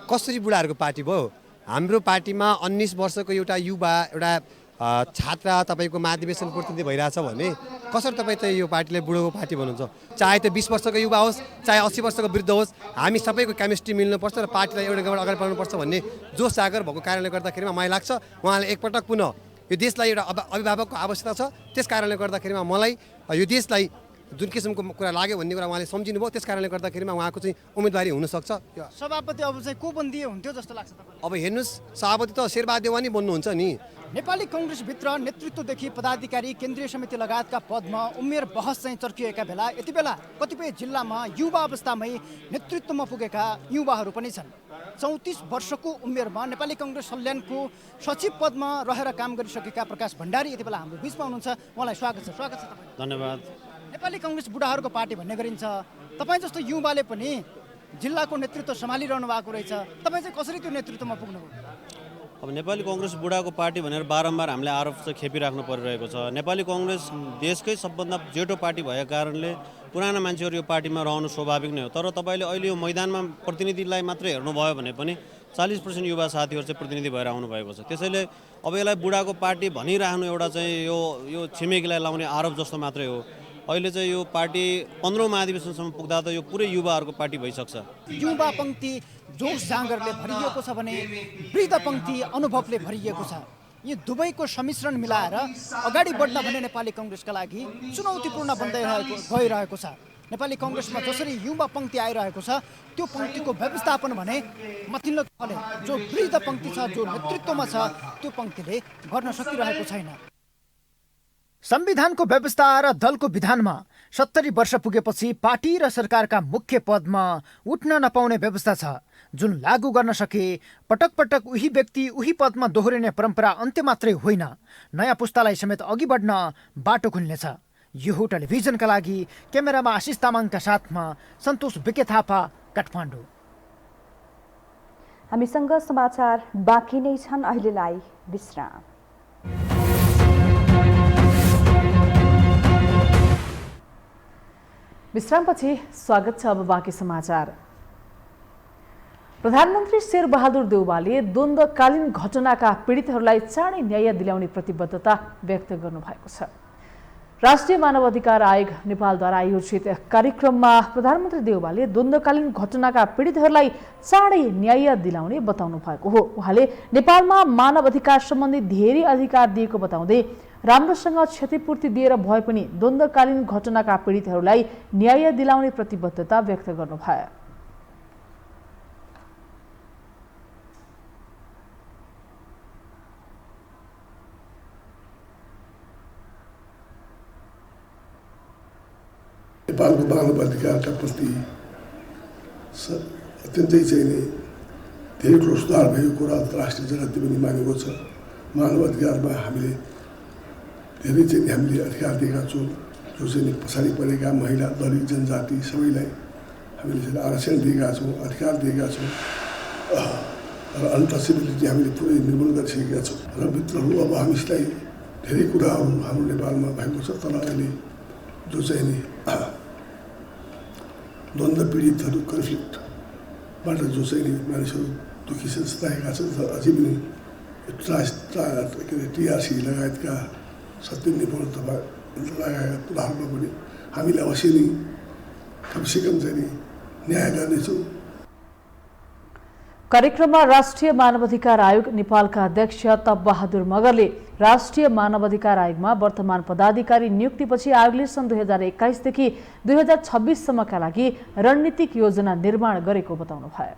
कसरी बुढाहरूको पार्टी भयो? हाम्रो पार्टीमा 19 वर्षको एउटा युवा, एउटा छात्र तपाईँको महाधिवेशन प्रतिनिधि भइरहेछ भने कसरी तपाईँ चाहिँ यो पार्टीलाई बुढोको पार्टी भन्नुहुन्छ? चाहे त्यो 20 वर्षको युवा होस्, चाहे 80 वर्षको वृद्ध होस्, हामी सबैको केमिस्ट्री मिल्नुपर्छ र पार्टीलाई एउटा अगाडि बढाउनुपर्छ भन्ने जोस जागर भएको कारणले गर्दाखेरिमा मलाई लाग्छ उहाँले एकपटक पुनः यो देशलाई एउटा अभिभावकको आवश्यकता छ, त्यस कारणले गर्दाखेरिमा मलाई यो देशलाई जुन किसिमको कुरा लाग्यो भन्ने कुरा उहाँले सम्झिनु भयो, त्यस कारणले गर्दाखेरिमा उहाँको चाहिँ उम्मेदवारी हुनसक्छ। सभापति अब चाहिँ को बन्दिए हुन्थ्यो जस्तो लाग्छ तपाईँलाई? अब हेर्नुहोस्, सभापति त शेरबहादुर देउवा नै बन्नुहुन्छ नि। नेपाली कांग्रेसभित्र नेतृत्वदेखि पदाधिकारी, केन्द्रीय समिति लगायतका पदमा उमेर बहस चाहिँ चर्किएका बेला यति बेला कतिपय जिल्लामा युवा अवस्थामै नेतृत्वमा पुगेका युवाहरू पनि छन्। 34 वर्षको उमेरमा नेपाली कांग्रेस सल्यानको सचिव पदमा रहेर काम गरिसकेका प्रकाश भण्डारी यति बेला हाम्रो बिचमा हुनुहुन्छ, उहाँलाई स्वागत छ। स्वागत छ तपाईँ। धन्यवाद। नेपाली कांग्रेस बुढाहरूको पार्टी भन्ने गरिन्छ, तपाईँ जस्तो युवाले पनि जिल्लाको नेतृत्व सम्हालिरहनु भएको रहेछ, तपाईँ चाहिँ कसरी त्यो नेतृत्वमा पुग्नुभयो? अब नेपाली कांग्रेस बुढाको पार्टी भनेर बारम्बार हामीले आरोप चाहिँ खेपिराख्नु परिरहेको छ। नेपाली कांग्रेस देशकै सबभन्दा जेठो पार्टी भएको कारणले पुराना मान्छेहरू यो पार्टीमा रहनु स्वाभाविक नै हो, तर तपाईँले अहिले यो मैदानमा प्रतिनिधिलाई मात्रै हेर्नुभयो भने पनि 40% युवा साथीहरू चाहिँ प्रतिनिधि भएर आउनुभएको छ। त्यसैले अब यसलाई बुढाको पार्टी भनिराख्नु एउटा चाहिँ यो छिमेकीलाई लाउने आरोप जस्तो मात्रै हो। अहिले चाहिँ यो पार्टी 15औं महाधिवेशनसम्म पुग्दा त यो पुरै युवाहरूको पार्टी भइसक्छ। युवा पंक्ति जोश जाँगरले भरिएको छ भने वृद्ध पंक्ति अनुभवले भरिएको छ। यी दुवैको सम्मिश्रण मिलाएर अगाडि बढ्न भने नेपाली कांग्रेसका लागि चुनौतीपूर्ण बन्दै गइरहेको छ। नेपाली कांग्रेसमा जसरी युवा पंक्ति आइरहेको छ, त्यो पंक्तिको व्यवस्थापन भने माथिल्लो तहले जो वृद्ध पंक्ति छ, जो नेतृत्वमा छ, त्यो पंक्तिले गर्न सकिरहेको छैन। संविधानको व्यवस्था र दलको विधानमा 70 वर्ष पुगेपछि पार्टी र सरकारका मुख्य पदमा उठ्न नपाउने व्यवस्था छ, जुन लागू गर्न सके पटक पटक उही व्यक्ति उही पदमा दोहोरिने परम्परा अन्त्य मात्रै होइन, नयाँ पुस्तालाई समेत अघि बढ्न बाटो खुल्नेछ। यो हो टेलिभिजनका लागि क्यामेरामा आशिष तामाङका साथमा सन्तोष बिके थापा, काठमाडौँ। हामीसँग समाचार बाँकी नै छन्, अहिलेलाई विश्राम। विश्रामपछि स्वागत छ। अब बाँकी समाचार। प्रधानमन्त्री शेरबहादुर देउवाले द्वन्द्वकालीन घटनाका पीडितहरूलाई चाँडै न्याय दिलाउने प्रतिबद्धता व्यक्त गर्नुभएको छ। राष्ट्रिय मानवाधिकार आयोग नेपालद्वारा आयोजित कार्यक्रममा प्रधानमन्त्री देउवाले द्वन्द्वकालीन घटनाका पीडितहरूलाई चाँडै न्याय दिलाउने बताउनु भएको हो। उहाँले नेपालमा मानवाधिकार सम्बन्धी धेरै अधिकार दिएको बताउँदै राम्रोसँग क्षतिपूर्ति दिएर भए पनि द्वन्द्वकालीन घटनाका पीडितहरूलाई न्याय दिलाउने प्रतिबद्धता व्यक्त गर्नुभयो। मानवाधिकारका प्रति अत्यन्तै चाहिँ नि धेरै ठुलो सुधार भएको कुरा अन्तर्राष्ट्रिय जगतले पनि मानेको छ। मानवाधिकारमा हामीले धेरै चाहिँ हामीले अधिकार दिएका छौँ। जो चाहिँ पछाडि परेका महिला, दलित, जनजाति सबैलाई हामीले चाहिँ आरक्षण दिएका छौँ, अधिकार दिएका छौँ र अनटचेबिलिटी हामीले पुरै निर्मूल गरिसकेका छौँ। र मित्रहरू, अब हामीलाई धेरै कुराहरू हाम्रो नेपालमा भएको छ, तर अहिले जो चाहिँ नि द्वन्द्व पीडितहरू, कन्फ्लिक्टबाट जो चाहिँ नि मानिसहरू दुखी सताएका छन्, अझै पनि टिआरसी लगायतका सत्य निपुणता लगाएका कुराहरूमा पनि हामीले अवश्य नै कमसेकम चाहिँ नि न्याय गर्नेछौँ। कार्यक्रममा राष्ट्रिय मानवाधिकार आयोग नेपालका अध्यक्ष तप बहादुर मगरले राष्ट्रिय मानवाधिकार आयोगमा वर्तमान पदाधिकारी नियुक्तिपछि आयोगले सन् 2021 देखि 2026 सम्मका लागि रणनीतिक योजना निर्माण गरेको बताउनुभयो।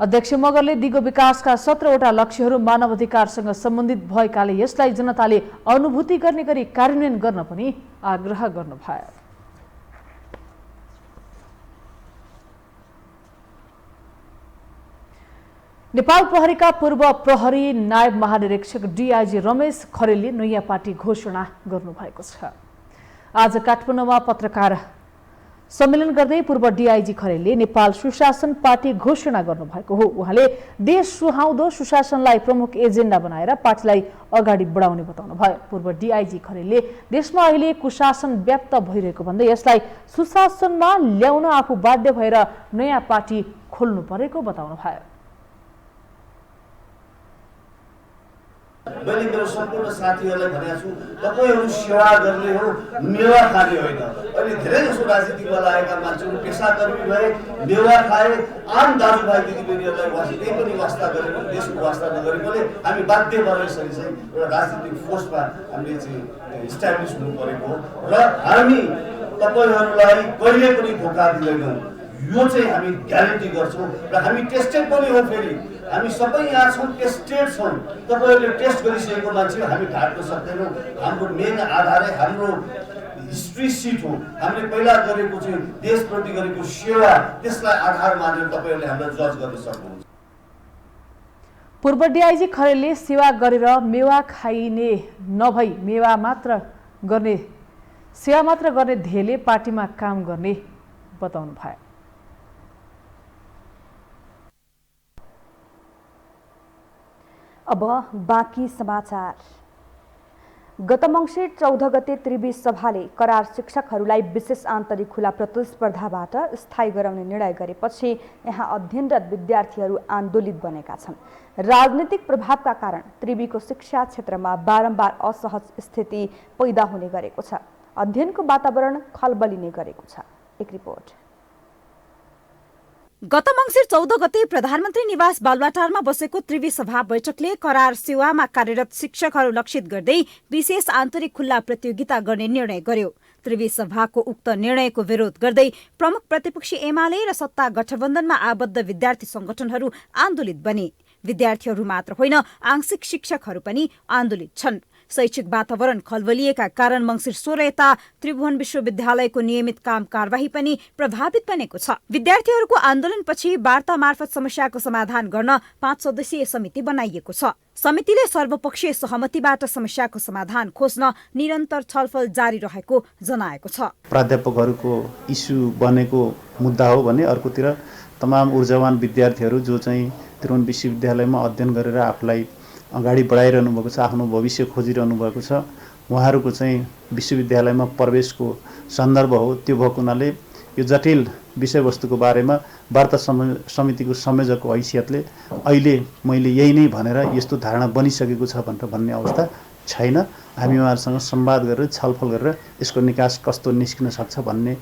अध्यक्ष मगरले दिगो विकासका 17वटा लक्ष्यहरू मानवाधिकारसँग सम्बन्धित भएकाले यसलाई जनताले अनुभूति गर्ने गरी कार्यान्वयन गर्न पनि आग्रह गर्नुभयो। नेपाल प्रहरीका पूर्व प्रहरी नायब महानिरीक्षक डीआईजी रमेश खरेलले नयाँ पार्टी घोषणा गर्नुभएको छ। आज काठमाडौँमा पत्रकार सम्मेलन गर्दै पूर्व डीआईजी खरेलले नेपाल सुशासन पार्टी घोषणा गर्नुभएको हो। उहाँले देश सुहाउँदो सुशासनलाई प्रमुख एजेन्डा बनाएर पार्टीलाई अगाडि बढाउने बताउनुभयो। पूर्व डीआईजी खरेलले देशमा अहिले कुशासन व्याप्त भइरहेको भन्दै यसलाई सुशासनमा ल्याउन आफू बाध्य भएर नयाँ पार्टी खोल्नु परेको बताउनुभयो। मैले मेरो सम्पूर्ण साथीहरूलाई भनेको छु, तपाईँहरू सेवा गर्ने हो, मेवा खाने होइन। अहिले धेरै जसो राजनीतिमा लागेका मान्छेहरू पेसाकर्मी भए, मेवा खाए, आम दाजुभाइ दिदीबहिनीहरूलाई त्यही पनि वास्ता गरेको, देशको वास्ता नगरेकोले हामी बाध्य भएर यसरी चाहिँ एउटा राजनीतिक फोर्समा हामीले चाहिँ इस्टाब्लिस हुनु परेको र हामी तपाईँहरूलाई कहिले पनि धोका दिँदैनौँ, यो चाहिँ हामी ग्यारेन्टी गर्छौँ र हामी टेस्टेड पनि हो। फेरि हामी सबै यहाँ छौँ, टेस्टेड छौँ। तपाईँहरूले टेस्ट गरिसकेको मान्छे हामी ढाट्न सक्दैनौँ। हाम्रो मेन आधारै हाम्रो हिस्ट्री सिट हो। हामीले पहिला गरेको चाहिँ देशप्रति गरेको सेवा, त्यसलाई आधार मानेर तपाईँहरूले हामीलाई जज गर्न सक्नुहुन्छ। पूर्व डीआईजी खरेलले सेवा गरेर मेवा खाइने नभई सेवा मात्र गर्ने ध्येयले पार्टीमा काम गर्ने बताउनु भयो। अब बाँकी समाचार। गत मङ्सिर 14 गते त्रिवी सभाले करार शिक्षकहरूलाई विशेष आन्तरिक खुला प्रतिस्पर्धाबाट स्थायी गराउने निर्णय गरेपछि यहाँ अध्ययनरत विद्यार्थीहरू आन्दोलित बनेका छन्। राजनीतिक प्रभावका कारण त्रिवीको शिक्षा क्षेत्रमा बारम्बार असहज स्थिति पैदा हुने गरेको छ। अध्ययनको वातावरण खलबलिने गरेको छ। एक रिपोर्ट। गत मङ्सिर 14 गते प्रधानमन्त्री निवास बालुवाटारमा बसेको त्रिवी सभा बैठकले करार सेवामा कार्यरत शिक्षकहरू लक्षित गर्दै विशेष आन्तरिक खुल्ला प्रतियोगिता गर्ने निर्णय गर्यो। त्रिवी सभाको उक्त निर्णयको विरोध गर्दै प्रमुख प्रतिपक्षी एमाले र सत्ता गठबन्धनमा आबद्ध विद्यार्थी संगठनहरू आन्दोलित बने। विद्यार्थीहरू मात्र होइन, आंशिक शिक्षकहरू पनि आन्दोलित छन्। शैक्षिक वातावरण खलबलिएका कारण मङ्सिर 16 यता त्रिभुवन विश्वविद्यालयको नियमित काम कारवाही पनि प्रभावित बनेको छ। विद्यार्थीहरूको आन्दोलनपछि वार्ता मार्फत समस्याको समाधान गर्न 5 सदस्यीय समिति बनाइएको छ। समितिले सर्वपक्षीय सहमतिबाट समस्याको समाधान खोज्न निरन्तर छलफल जारी रहेको जनाएको छ। प्राध्यापकहरूको इस्यु बनेको मुद्दा हो भने अर्कोतिर तमाम ऊर्जावान विद्यार्थीहरू जो चाहिँ त्रिभुवन विश्वविद्यालयमा अध्ययन गरेर आफूलाई अगाडि बढाइरहनु भएको छ, आफ्नो भविष्य खोजिरहनु भएको छ, उहाँहरूको चाहिँ विश्वविद्यालयमा प्रवेशको सन्दर्भ हो। त्यो भएको हुनाले यो जटिल विषयवस्तुको बारेमा वार्ता समितिको संयोजकको हैसियतले अहिले मैले यही नै भनेर यस्तो धारणा बनिसकेको छ भनेर भन्ने अवस्था छैन। हामी उहाँहरूसँग संवाद गरेर छलफल गरेर यसको निकास कस्तो निस्किन सक्छ भन्ने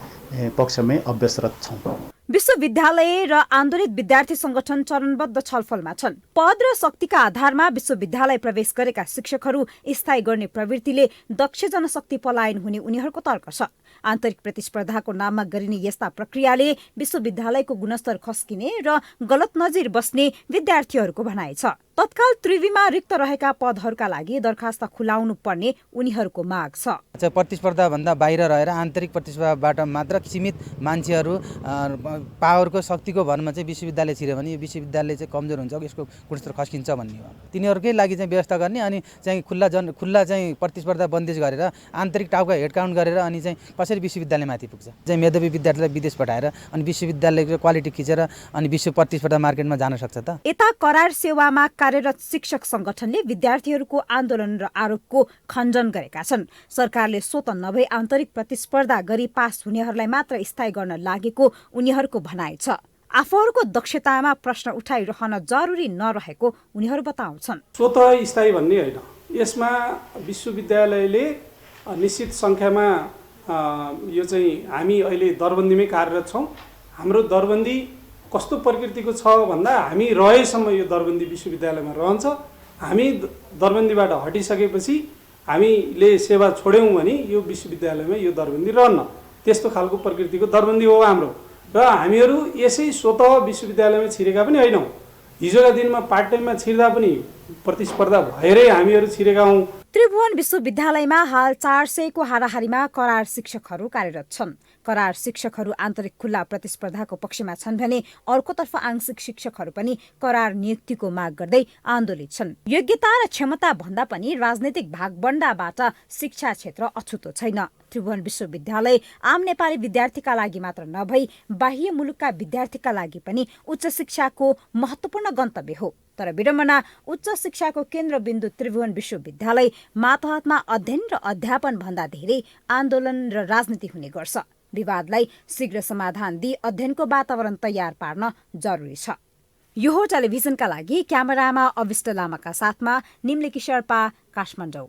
पक्षमै अभ्यस्तरत छौँ। विश्वविद्यालय र आन्दोलित विद्यार्थी संगठन चरणबद्ध छलफलमा छन्। पद र शक्तिका आधारमा विश्वविद्यालय प्रवेश गरेका शिक्षकहरू स्थायी गर्ने प्रवृत्तिले दक्ष जनशक्ति पलायन हुने उनीहरूको तर्क छ। आन्तरिक प्रतिस्पर्धाको नाममा गरिने यस्ता प्रक्रियाले विश्वविद्यालयको गुणस्तर खस्किने र गलत नजिर बस्ने विद्यार्थीहरूको भनाइ छ। तत्काल त्रिवीमा रिक्त रहेका पदहरूका लागि दरखास्त खुलाउनु पर्ने उनीहरूको माग छ। प्रतिस्पर्धाभन्दा बाहिर रहेर आन्तरिक प्रतिस्पर्धाबाट मात्र सीमित मान्छेहरू पावरको शक्तिको भरमा चाहिँ विश्वविद्यालय छिर्यो भने यो विश्वविद्यालय चाहिँ कमजोर हुन्छ, यसको गुणस्तर खस्किन्छ भन्ने हो। तिनीहरूकै लागि चाहिँ व्यवस्था गर्ने अनि चाहिँ खुल्ला चाहिँ प्रतिस्पर्धा बन्देज गरेर आन्तरिक टाउका हेड काउन्ट गरेर अनि चाहिँ कसरी विश्वविद्यालय माथि पुग्छ, चाहिँ मेधावी विद्यार्थीलाई विदेश पठाएर अनि विश्वविद्यालयको क्वालिटी खिचेर अनि विश्व प्रतिस्पर्धा मार्केटमा जान सक्छ त। यता करार सेवामा कार्यरत शिक्षक संगठनले विद्यार्थीहरूको आन्दोलन र आरोपको खण्डन गरेका छन्। सरकारले स्वतः नभई आन्तरिक प्रतिस्पर्धा गरी पास हुनेहरूलाई मात्र स्थायी गर्न लागेको उनीहरूको भनाइ छ। आफूहरूको दक्षतामा प्रश्न उठाइरहन जरुरी नरहेको उनीहरू बताउँछन्। स्वतः स्थायी भन्ने होइन, यसमा विश्वविद्यालयले निश्चित संख्यामा यो चाहिँ हामी अहिले दरबन्दीमै कार्यरत छौँ। हाम्रो दरबन्दी कस्तो प्रकृतिको छ भन्दा हामी रहेसम्म यो दरबन्दी विश्वविद्यालयमा रहन्छ। हामी दरबन्दीबाट हटिसकेपछि हामीले सेवा छोड्यौँ भने यो विश्वविद्यालयमा यो दरबन्दी रहन्न। त्यस्तो खालको प्रकृतिको दरबन्दी हो हाम्रो। र हामीहरू यसै स्वतः विश्वविद्यालयमा छिरेका पनि होइनौँ। हिजोका दिनमा पार्ट टाइममा छिर्दा पनि प्रतिस्पर्धा भएरै हामीहरू छिरेका हौँ। त्रिभुवन विश्वविद्यालयमा हाल 400 को हाराहारीमा करार शिक्षकहरू कार्यरत छन्। करार शिक्षकहरू आन्तरिक खुल्ला प्रतिस्पर्धाको पक्षमा छन् भने अर्कोतर्फ आंशिक शिक्षकहरू पनि करार नियुक्तिको माग गर्दै आन्दोलित छन्। योग्यता र क्षमता भन्दा पनि राजनैतिक भागबण्डाबाट शिक्षा क्षेत्र अछुतो छैन। त्रिभुवन विश्वविद्यालय आम नेपाली विद्यार्थीका लागि मात्र नभई बाह्य मुलुकका विद्यार्थीका लागि पनि उच्च शिक्षाको महत्त्वपूर्ण गन्तव्य हो। तर विडम्बना उच्च शिक्षाको केन्द्रबिन्दु त्रिभुवन विश्वविद्यालय मातहतमा अध्ययन र अध्यापन भन्दा धेरै आन्दोलन र राजनीति हुने गर्छ। विवादलाई शीघ्र समाधान दिई अध्ययनको वातावरण तयार पार्न जरुरी छ। यो हो टेलिभिजनका लागि क्यामेरामा अविष्ट लामाका साथमा निम्लिकी शेर्पा, काठमाडौँ।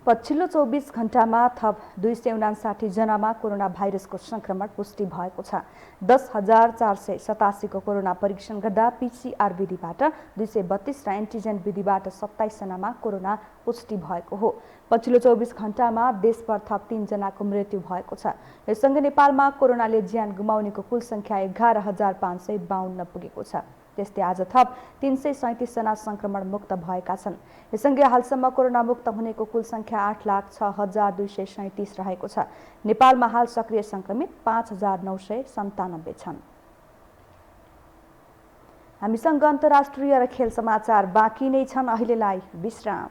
पछिल्लो 24 घण्टामा थप 259 जनामा कोरोना भाइरसको संक्रमण पुष्टि भएको छ। 10,487 को कोरोना परीक्षण गर्दा पीसीआर विधिबाट 232 र एन्टिजेन विधिबाट 27 जनामा कोरोना पुष्टि भएको हो। पछिल्लो 24 घण्टामा देशभर थप 3 जनाको मृत्यु भएको छ। यससँगै नेपालमा कोरोनाले ज्यान गुमाउनेको कुल संख्या 11,552 पुगेको छ। त्यस्तै आज थप 337 जना संक्रमण मुक्त भएका छन्। यससँगै हालसम्म कोरोना मुक्त हुनेको कुल संख्या 8,06,237 रहेको छ। नेपालमा हाल सक्रिय संक्रमित 5,997 छन्। हामीसँग अन्तर्राष्ट्रिय र खेल समाचार बाँकी नै छन्। अहिलेलाई विश्राम।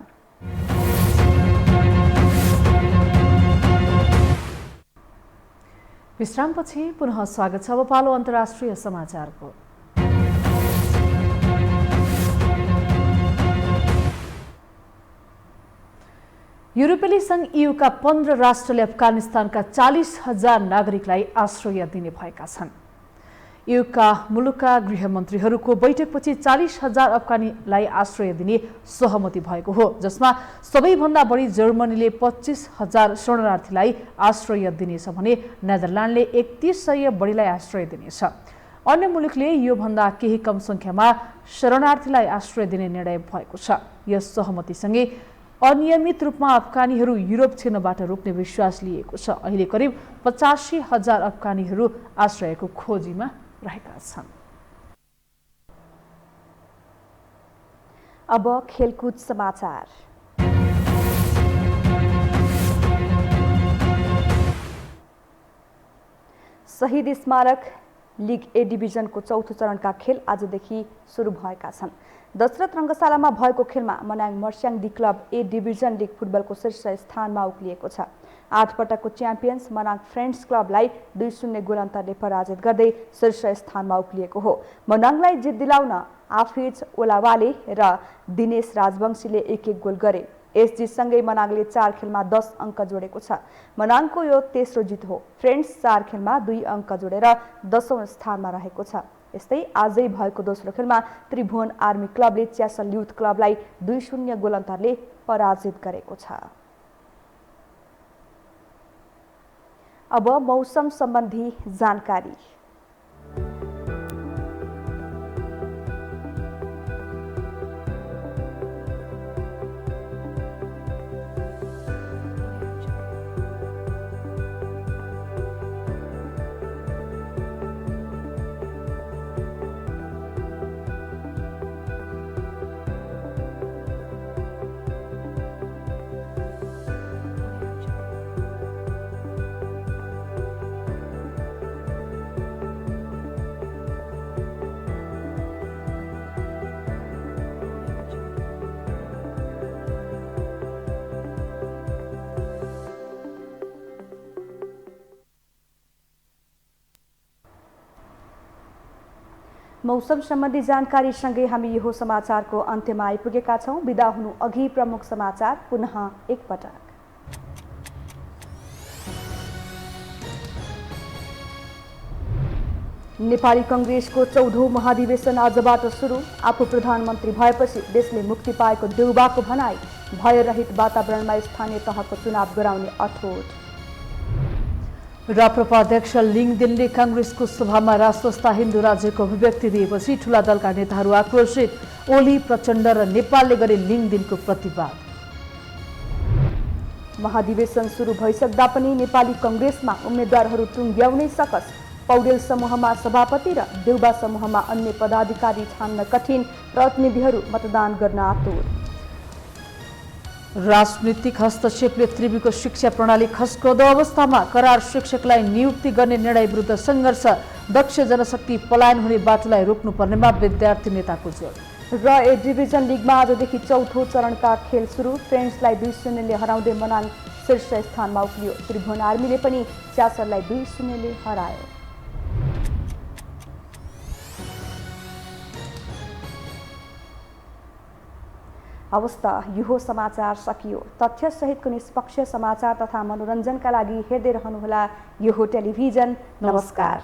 विश्रामपछि पुनः स्वागत छ। अब पालो अन्तर्राष्ट्रिय समाचारको। युरोपेली संघ ईयूका 15 राष्ट्रले अफगानिस्तानका 40,000 नागरिकलाई आश्रय दिने भएका छन्। ईयूका मुलुकका गृहमन्त्रीहरूको बैठकपछि 40,000 अफगानीलाई आश्रय दिने सहमति भएको हो, जसमा सबैभन्दा बढी जर्मनीले 25,000 शरणार्थीलाई आश्रय दिनेछ भने नेदरल्यान्डले 3100 बढीलाई आश्रय दिनेछ। अन्य मुलुकले योभन्दा केही कम संख्यामा शरणार्थीलाई आश्रय दिने निर्णय भएको छ। यस सहमतिसँगै अनियमित रूपमा अफगानीहरू युरोप छिर्नबाट रोक्ने विश्वास लिएको छ। अहिले करिब 85,000 अफगानीहरू आश्रयको खोजीमा रहेका छन्। अब खेलकुद समाचार। शहीद स्मारक लिग ए डिभिजनको चौथो चरणका खेल आजदेखि सुरु भएका छन्। दशरथ रङ्गशालामा भएको खेलमा Manang Marshyangdi club A division league फुटबलको शीर्ष स्थानमा उक्लिएको छ। 8 पटकको च्याम्पियन्स मनाङ फ्रेन्ड्स क्लबलाई 2-0 गोल अन्तरले पराजित गर्दै शीर्ष स्थानमा उक्लिएको हो। मनाङलाई जित दिलाउन आफिज ओलावाले र दिनेश राजवंशीले 1-1 गोल गरे। यस जितसँगै मनाङले 4 खेलमा 10 अङ्क जोडेको छ। मनाङको यो तेस्रो जित हो। फ्रेन्ड्स 4 खेलमा 2 अङ्क जोडेर 10औं स्थानमा रहेको छ। यस्तै आजै भएको दोस्रो खेलमा त्रिभुवन आर्मी क्लबले च्यासल युथ क्लबलाई 2-0 गोल अन्तरले पराजित गरेको छ। अब मौसम सम्बन्धी जानकारी। मौसम सम्बन्धी जानकारीसँगै हामी यो समाचारको अन्त्यमा आइपुगेका छौँ। बिदा हुनु अघि प्रमुख समाचार पुनः एकपटक। नेपाली कङ्ग्रेसको 14औं महाधिवेशन आजबाट सुरु। आफू प्रधानमन्त्री भएपछि देशले मुक्ति पाएको देउबाको भनाई। भयरहित वातावरणमा स्थानीय तहको चुनाव गराउने अठोट। राप्रपा अध्यक्ष लिङदेनले काङ्ग्रेसको सभामा राष्ट्रस्था हिन्दू राज्यको अभिव्यक्ति दिएपछि ठूला दलका नेताहरू आक्रोशित। ओली, प्रचण्ड र नेपालले गरे लिङदेनको प्रतिवाद। महाधिवेशन सुरु भइसक्दा पनि नेपाली कङ्ग्रेसमा उम्मेद्वारहरू टुङ्ग्याउनै सकस। पौडेल समूहमा सभापति र देउबा समूहमा अन्य पदाधिकारी छान्न कठिन। प्रतिनिधिहरू मतदान गर्न आतुर। राजनीतिक हस्तक्षेपले त्रिवीको शिक्षा प्रणाली खस्कँदो अवस्थामा। करार शिक्षकलाई नियुक्ति गर्ने निर्णय विरुद्ध सङ्घर्ष। दक्ष जनशक्ति पलायन हुने बाटोलाई रोक्नुपर्नेमा विद्यार्थी नेताको जोड। र ए डिभिजन लिगमा आजदेखि चौथो चरणका खेल सुरु। फ्रेन्ड्सलाई 2-0ले हराउँदै मनाङ शीर्ष स्थानमा उक्लियो। त्रिभुवन आर्मीले पनि च्यासरलाई 2-0ले हरायो। अवस्था यो समाचार सकियो। तथ्य सहितको निष्पक्ष समाचार तथा मनोरञ्जनका लागि हेर्दै रहनुहोला यो टेलिभिजन। नमस्कार।